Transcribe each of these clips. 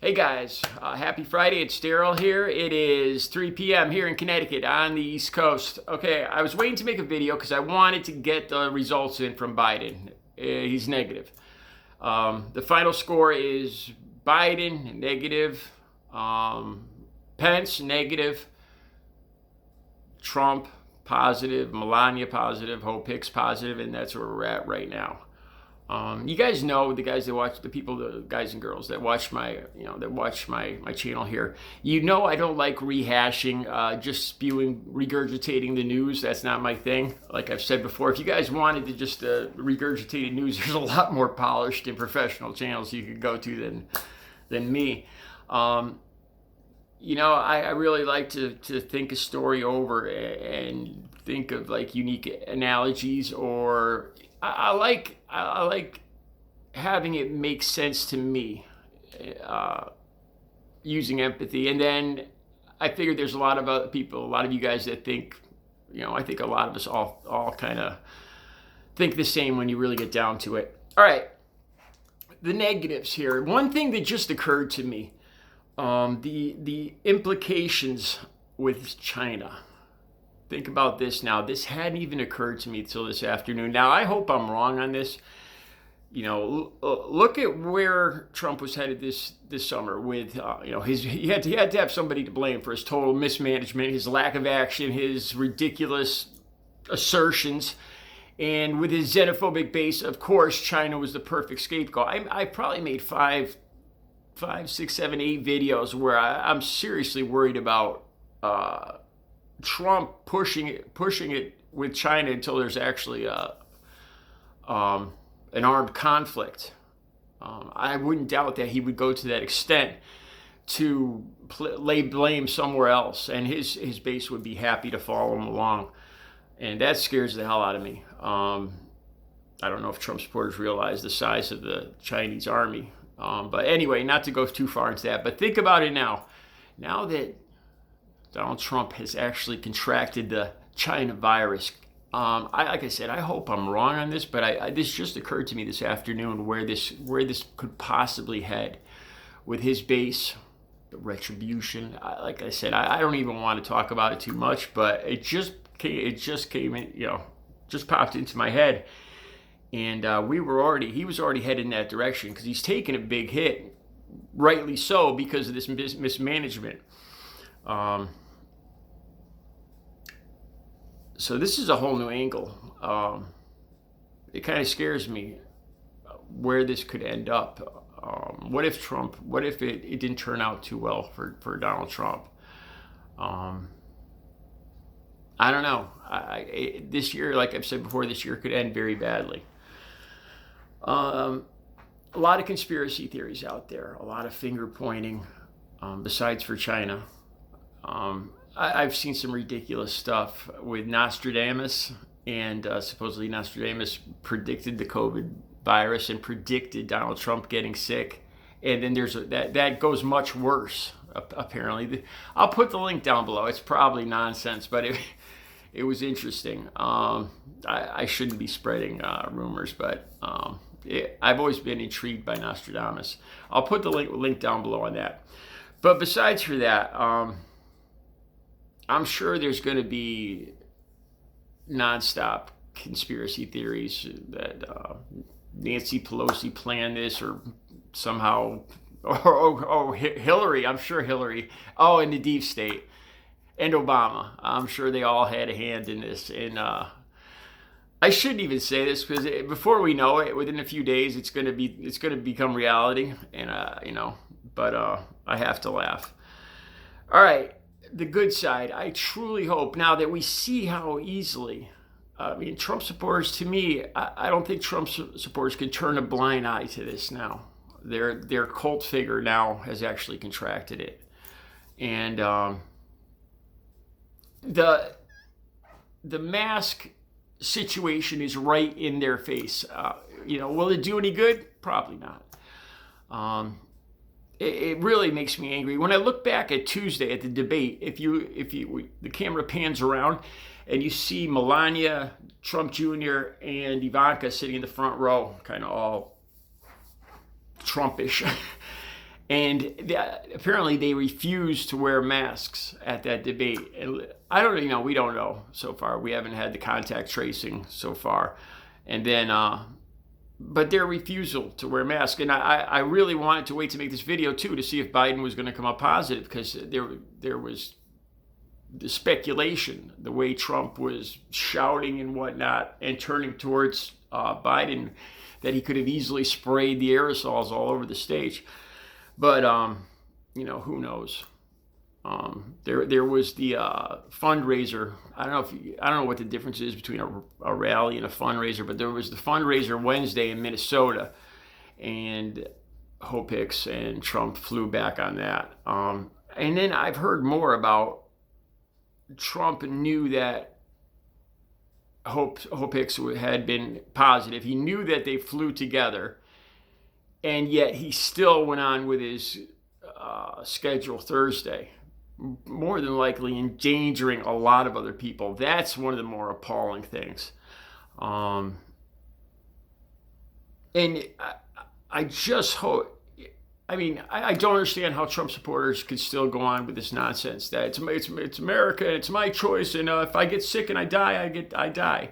Hey guys, happy Friday. It's Daryl here. It is 3 p.m. here in Connecticut on the East Coast. Okay, I was waiting to make a video because I wanted to get the results in from Biden. He's negative. The final score is Biden negative, Pence negative, Trump positive, Melania positive, Hope Hicks positive, and that's where we're at right now. You guys know, the guys that watch, the guys and girls that watch my channel here. You know I don't like rehashing, just regurgitating the news. That's not my thing. Like I've said before, if you guys wanted to just regurgitate news, there's a lot more polished and professional channels you could go to than me. I really like to think a story over and think of like unique analogies, or I like having it make sense to me, using empathy. And then I figured there's a lot of other people, a lot of you guys that think, I think a lot of us all kind of think the same when you really get down to it. All right, the negatives here. One thing that just occurred to me, the implications with China. Think about this now. This hadn't even occurred to me till this afternoon. Now, I hope I'm wrong on this. Look at where Trump was headed this summer with, he had to have somebody to blame for his total mismanagement, his lack of action, his ridiculous assertions. And with his xenophobic base, of course, China was the perfect scapegoat. I probably made five, 6, 7, 8 videos where I'm seriously worried about Trump pushing it with China until there's actually an armed conflict. I wouldn't doubt that he would go to that extent to lay blame somewhere else, and his base would be happy to follow him along, and that scares the hell out of me. I don't know if Trump supporters realize the size of the Chinese army, but anyway, not to go too far into that. But think about it now that Donald Trump has actually contracted the China virus. Like I said, I hope I'm wrong on this, but this just occurred to me this afternoon where this could possibly head with his base, the retribution. Like I said, I don't even want to talk about it too much, but it just came in, just popped into my head, and he was already headed in that direction because he's taken a big hit, rightly so, because of this mismanagement. So this is a whole new angle. It kind of scares me where this could end up. What if it didn't turn out too well for Donald Trump? I don't know. This year, like I've said before, this year could end very badly. A lot of conspiracy theories out there, a lot of finger pointing, besides for China. I've seen some ridiculous stuff with Nostradamus, and supposedly Nostradamus predicted the COVID virus and predicted Donald Trump getting sick. And then there's that goes much worse, apparently. I'll put the link down below. It's probably nonsense, but it was interesting. I shouldn't be spreading rumors, but I've always been intrigued by Nostradamus. I'll put the link down below on that. But besides for that, I'm sure there's going to be nonstop conspiracy theories that Nancy Pelosi planned this, or somehow, Hillary, I'm sure Hillary, and the deep state, and Obama. I'm sure they all had a hand in this. And I shouldn't even say this because before we know it, within a few days, it's going to become reality. And but I have to laugh. All right. The good side, I truly hope now that we see how easily, Trump supporters, to me, I don't think Trump supporters can turn a blind eye to this now. Their cult figure now has actually contracted it. And the mask situation is right in their face. Will it do any good? Probably not. It really makes me angry when I look back at Tuesday at the debate. If the camera pans around and you see Melania, Trump Jr., and Ivanka sitting in the front row, kind of all Trumpish, And apparently they refused to wear masks at that debate. And I don't, we don't know so far. We haven't had the contact tracing so far. And then, but their refusal to wear masks. And I really wanted to wait to make this video too to see if Biden was going to come up positive, because there was the speculation, the way Trump was shouting and whatnot and turning towards Biden, that he could have easily sprayed the aerosols all over the stage. But, who knows? There was the fundraiser. I don't know what the difference is between a rally and a fundraiser, but there was the fundraiser Wednesday in Minnesota, and Hope Hicks and Trump flew back on that. And then I've heard more about Trump knew that Hope Hicks had been positive. He knew that they flew together, and yet he still went on with his schedule Thursday, more than likely endangering a lot of other people. That's one of the more appalling things. And I just hope, I don't understand how Trump supporters could still go on with this nonsense that it's America, it's my choice, and if I get sick and I die, I die.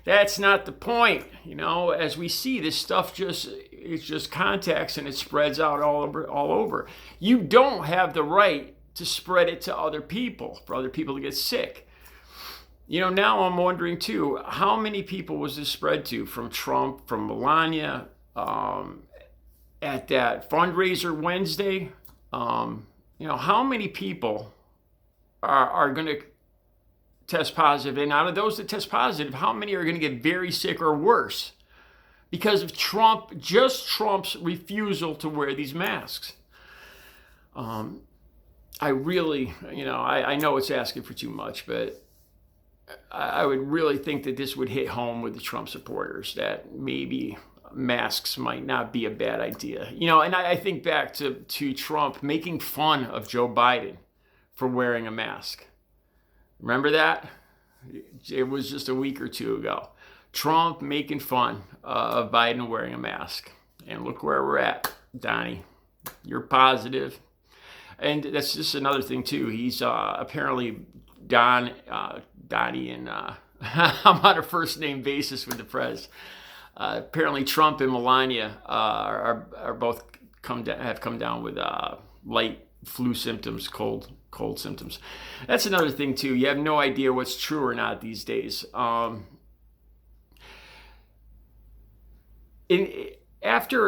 That's not the point. As we see, this stuff it's just contacts and it spreads out all over. You don't have the right to spread it to other people, for other people to get sick. Now I'm wondering too, how many people was this spread to from Trump, from Melania, at that fundraiser Wednesday? How many people are going to test positive? And out of those that test positive, how many are going to get very sick or worse because of Trump's refusal to wear these masks? I really, I know it's asking for too much, but I would really think that this would hit home with the Trump supporters, that maybe masks might not be a bad idea. And I think back to Trump making fun of Joe Biden for wearing a mask. Remember that? It was just a week or two ago. Trump making fun of Biden wearing a mask. And look where we're at, Donnie. You're positive. And that's just another thing, too. He's apparently Donnie, and I'm on a first-name basis with the prez. Apparently Trump and Melania are both have come down with light flu symptoms, cold symptoms. That's another thing too. You have no idea what's true or not these days. After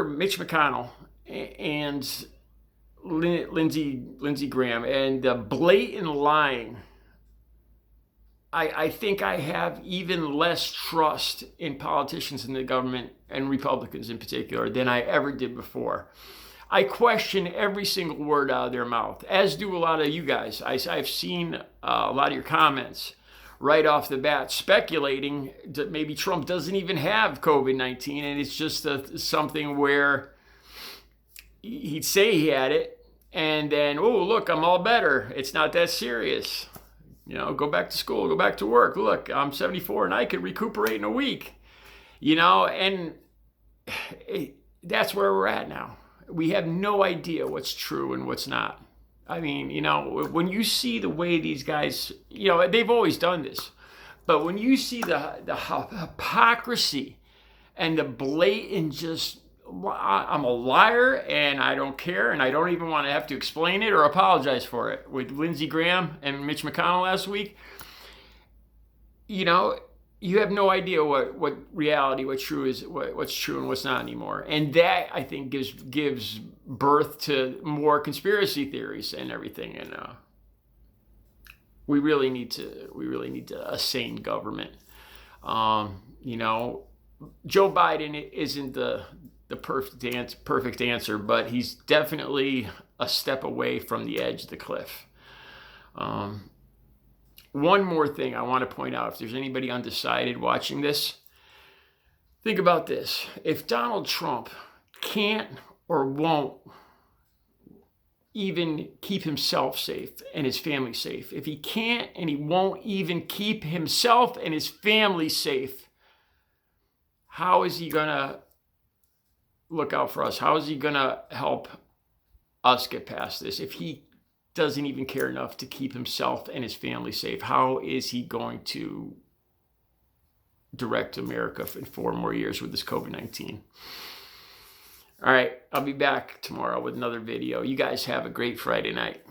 Mitch McConnell and Lindsey Graham and the blatant lying, I think I have even less trust in politicians in the government, and Republicans in particular, than I ever did before. I question every single word out of their mouth, as do a lot of you guys. I've seen a lot of your comments right off the bat speculating that maybe Trump doesn't even have COVID-19, and it's just something where he'd say he had it, and then, oh, look, I'm all better. It's not that serious. Go back to school, go back to work. Look, I'm 74 and I could recuperate in a week. And that's where we're at now. We have no idea what's true and what's not. When you see the way these guys, they've always done this, but when you see the hypocrisy and the blatant I'm a liar and I don't care and I don't even want to have to explain it or apologize for it, with Lindsey Graham and Mitch McConnell last week, you have no idea what reality, what's true and what's not anymore. And that, I think, gives birth to more conspiracy theories and everything. And we really need a sane government. Joe Biden isn't the perfect answer, but he's definitely a step away from the edge of the cliff. One more thing I want to point out, if there's anybody undecided watching this, think about this. If Donald Trump can't or won't even keep himself safe and his family safe, if he can't and he won't even keep himself and his family safe, how is he going to look out for us? How is he going to help us get past this. If he doesn't even care enough to keep himself and his family safe, how is he going to direct America in 4 more years with this COVID-19? All right, I'll be back tomorrow with another video. You guys have a great Friday night.